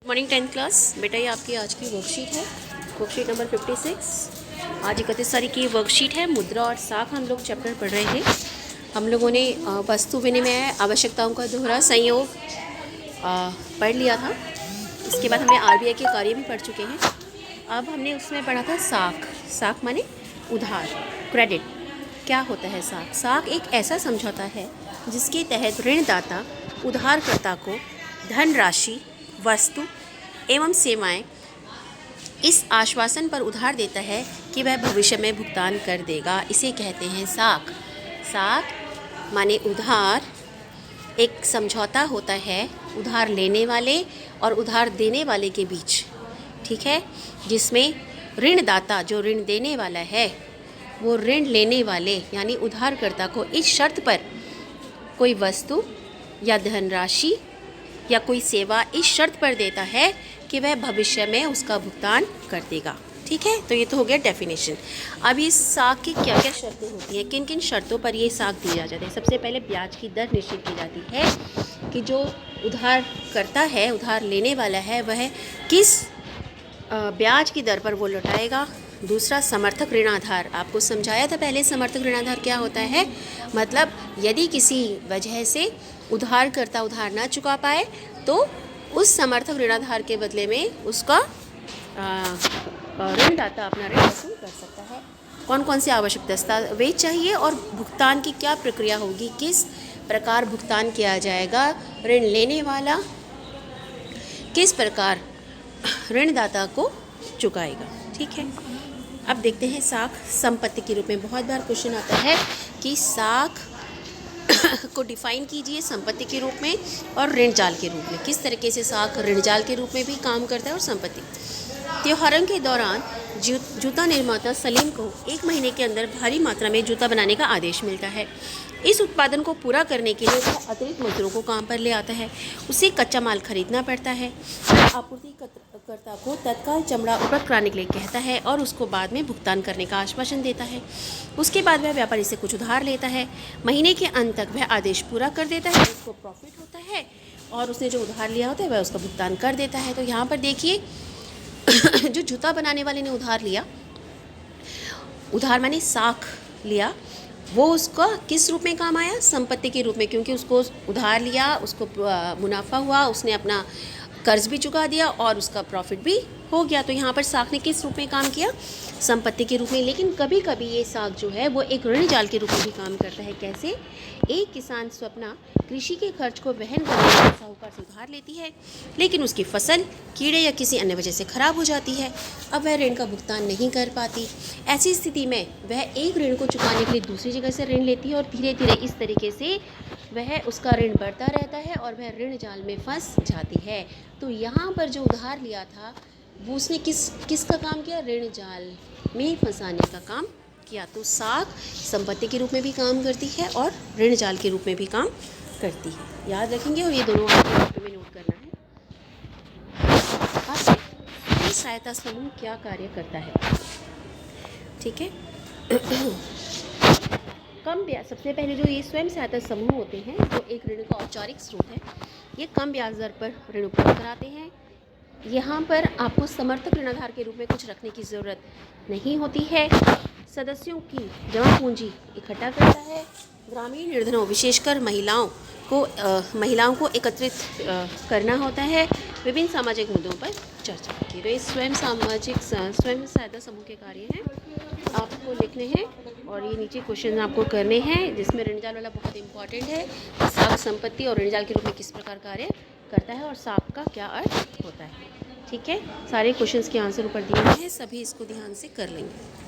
Morning 10th class बेटा, ये आपकी आज की वर्कशीट है, वर्कशीट नंबर 56। आज 31 तारीख की वर्कशीट है। मुद्रा और साख हम लोग चैप्टर पढ़ रहे थे। हम लोगों ने वस्तु विनिमय, आवश्यकताओं का दोहरा संयोग पढ़ लिया था। इसके बाद हमने आरबीआई के कार्य भी पढ़ चुके हैं। अब हमने उसमें पढ़ा था साख। साख माने उधार, क्रेडिट। क्या होता है साख? साख एक ऐसा समझौता है जिसके तहत ऋणदाता उधारकर्ता को धनराशि, वस्तु एवं सेवाएं इस आश्वासन पर उधार देता है कि वह भविष्य में भुगतान कर देगा। इसे कहते हैं साख। साख माने उधार। एक समझौता होता है उधार लेने वाले और उधार देने वाले के बीच, ठीक है, जिसमें ऋणदाता जो ऋण देने वाला है वो ऋण लेने वाले यानी उधारकर्ता को इस शर्त पर कोई वस्तु या धनराशि या कोई सेवा इस शर्त पर देता है कि वह भविष्य में उसका भुगतान कर देगा। ठीक है, तो ये तो हो गया डेफिनेशन। अब इस साख की क्या क्या शर्तें होती हैं, किन किन शर्तों पर ये साख दिया जाता है? सबसे पहले ब्याज की दर निश्चित की जाती है कि जो उधार करता है, उधार लेने वाला है, वह किस ब्याज की दर पर वो लौटाएगा। दूसरा, समर्थक ऋणाधार। आपको समझाया था पहले समर्थक ऋणाधार क्या होता है। मतलब यदि किसी वजह से उधारकर्ता उधार ना चुका पाए तो उस समर्थक ऋणाधार के बदले में उसका ऋणदाता अपना ऋण वसूल कर सकता है। कौन कौन से आवश्यक दस्तावेज चाहिए और भुगतान की क्या प्रक्रिया होगी, किस प्रकार भुगतान किया जाएगा, ऋण लेने वाला किस प्रकार ऋणदाता को चुकाएगा। ठीक है, अब देखते हैं साख संपत्ति के रूप में। बहुत बार क्वेश्चन आता है कि साख को डिफाइन कीजिए संपत्ति के रूप में और ऋण जाल के रूप में। किस तरीके से साख ऋण जाल के रूप में भी काम करता है और संपत्ति। त्योहारों के दौरान जूता निर्माता सलीम को 1 महीने के अंदर भारी मात्रा में जूता बनाने का आदेश मिलता है। इस उत्पादन को पूरा करने के लिए वह अतिरिक्त मजदूरों को काम पर ले आता है। उसे कच्चा माल खरीदना पड़ता है। आपूर्तिकर्ता को तत्काल चमड़ा उपलब्ध कराने के लिए कहता है और उसको बाद में भुगतान करने का आश्वासन देता है। उसके बाद वह व्यापारी से कुछ उधार लेता है। महीने के अंत तक वह आदेश पूरा कर देता है, उसको प्रॉफिट होता है और उसने जो उधार लिया होता है वह उसका भुगतान कर देता है। तो यहाँ पर देखिए जो जूता बनाने वाले ने उधार लिया, उधार माने साख लिया, वो उसका किस रूप में काम आया? संपत्ति के रूप में, क्योंकि उसको उधार लिया, उसको मुनाफा हुआ, उसने अपना कर्ज भी चुका दिया और उसका प्रॉफिट भी हो गया। तो यहाँ पर साख ने किस रूप में काम किया? संपत्ति के रूप में। लेकिन कभी कभी ये साख जो है वो एक ऋण जाल के रूप में भी काम करता है। कैसे? एक किसान स्वप्ना कृषि के खर्च को वहन करने के लिए साहूकार से उधार लेती है, लेकिन उसकी फसल कीड़े या किसी अन्य वजह से खराब हो जाती है। अब वह ऋण का भुगतान नहीं कर पाती। ऐसी स्थिति में वह एक ऋण को चुकाने के लिए दूसरी जगह से ऋण लेती है और धीरे धीरे इस तरीके से वह उसका ऋण बढ़ता रहता है और वह ऋण जाल में फंस जाती है। तो यहाँ पर जो उधार लिया था वो उसने किसका काम किया? ऋण जाल में फंसाने का काम किया। तो साख संपत्ति के रूप में भी काम करती है और ऋण जाल के रूप में भी काम करती है। याद रखेंगे और ये दोनों आपको में नोट करना है। अब स्वयं सहायता समूह क्या कार्य करता है? ठीक है कम ब्याज, सबसे पहले जो ये स्वयं सहायता समूह होते हैं जो एक ऋण का औपचारिक स्रोत है, ये कम ब्याज दर पर ऋण उपलब्ध कराते हैं। यहाँ पर आपको समर्थक ऋणाधार के रूप में कुछ रखने की ज़रूरत नहीं होती है। सदस्यों की जमा पूंजी इकट्ठा करता है। ग्रामीण निर्धनों विशेषकर महिलाओं को एकत्रित करना होता है। विभिन्न सामाजिक मुद्दों पर चर्चा की। तो ये स्वयं सहायता समूह के कार्य हैं, आपको लिखने हैं और ये नीचे क्वेश्चन आपको करने हैं, जिसमें ऋण जाल वाला बहुत इंपॉर्टेंट है। साख संपत्ति और ऋण जाल के रूप में किस प्रकार कार्य करता है और साख का क्या अर्थ होता है। ठीक है, सारे क्वेश्चंस के आंसर ऊपर दिए हुए हैं, सभी इसको ध्यान से कर लेंगे।